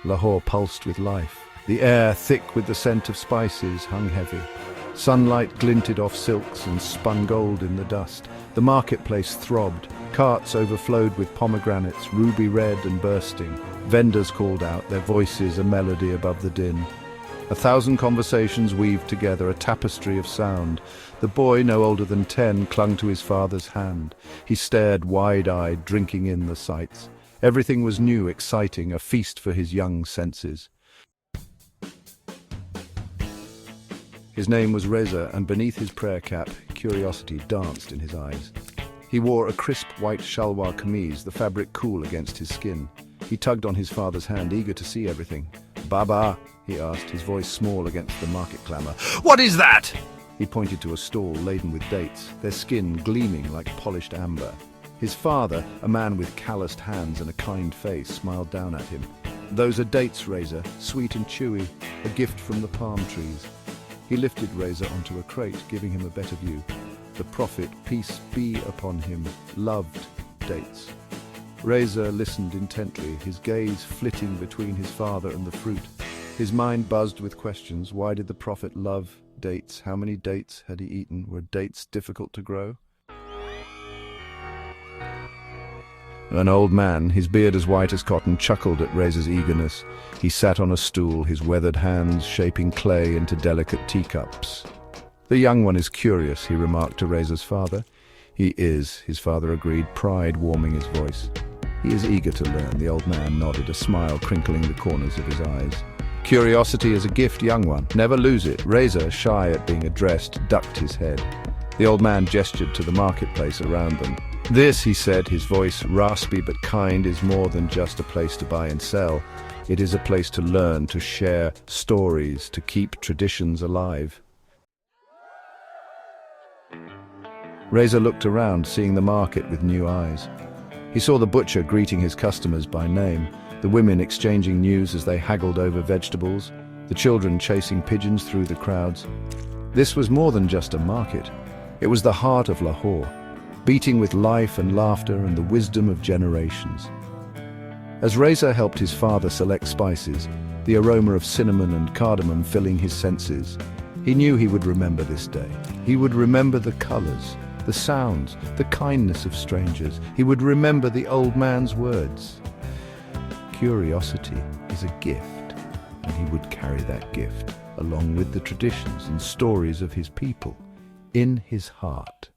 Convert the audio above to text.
Lahore pulsed with life. The air, thick with the scent of spices, hung heavy. Sunlight glinted off silks and spun gold in the dust. The marketplace throbbed. Carts overflowed with pomegranates, ruby red and bursting. Vendors called out, their voices a melody above the din. 1,000 conversations weaved together, a tapestry of sound. The boy, no older than 10, clung to his father's hand. He stared wide-eyed, drinking in the sights. Everything was new, exciting, a feast for his young senses. His name was Reza, and beneath his prayer cap, curiosity danced in his eyes. He wore a crisp white shalwar kameez, the fabric cool against his skin. He tugged on his father's hand, eager to see everything. "Baba," he asked, his voice small against the market clamour. "What is that?" He pointed to a stall laden with dates, their skin gleaming like polished amber. His father, a man with calloused hands and a kind face, smiled down at him. "Those are dates, Reza, sweet and chewy, a gift from the palm trees." He lifted Reza onto a crate, giving him a better view. The Prophet, peace be upon him, loved dates. Reza listened intently, his gaze flitting between his father and the fruit. His mind buzzed with questions. Why did the Prophet love dates? How many dates had he eaten? Were dates difficult to grow? An old man, his beard as white as cotton, chuckled at Reza's eagerness. He sat on a stool, his weathered hands shaping clay into delicate teacups. "The young one is curious," he remarked to Reza's father. "He is," his father agreed, pride warming his voice. "He is eager to learn," the old man nodded, a smile crinkling the corners of his eyes. "Curiosity is a gift, young one. Never lose it." Reza, shy at being addressed, ducked his head. The old man gestured to the marketplace around them. "This," he said, his voice raspy but kind, "is more than just a place to buy and sell. It is a place to learn, to share stories, to keep traditions alive." Reza looked around, seeing the market with new eyes. He saw the butcher greeting his customers by name, the women exchanging news as they haggled over vegetables, the children chasing pigeons through the crowds. This was more than just a market. It was the heart of Lahore, beating with life and laughter and the wisdom of generations. As Reza helped his father select spices, the aroma of cinnamon and cardamom filling his senses, he knew he would remember this day. He would remember the colors, the sounds, the kindness of strangers. He would remember the old man's words. Curiosity is a gift, and he would carry that gift, along with the traditions and stories of his people, in his heart.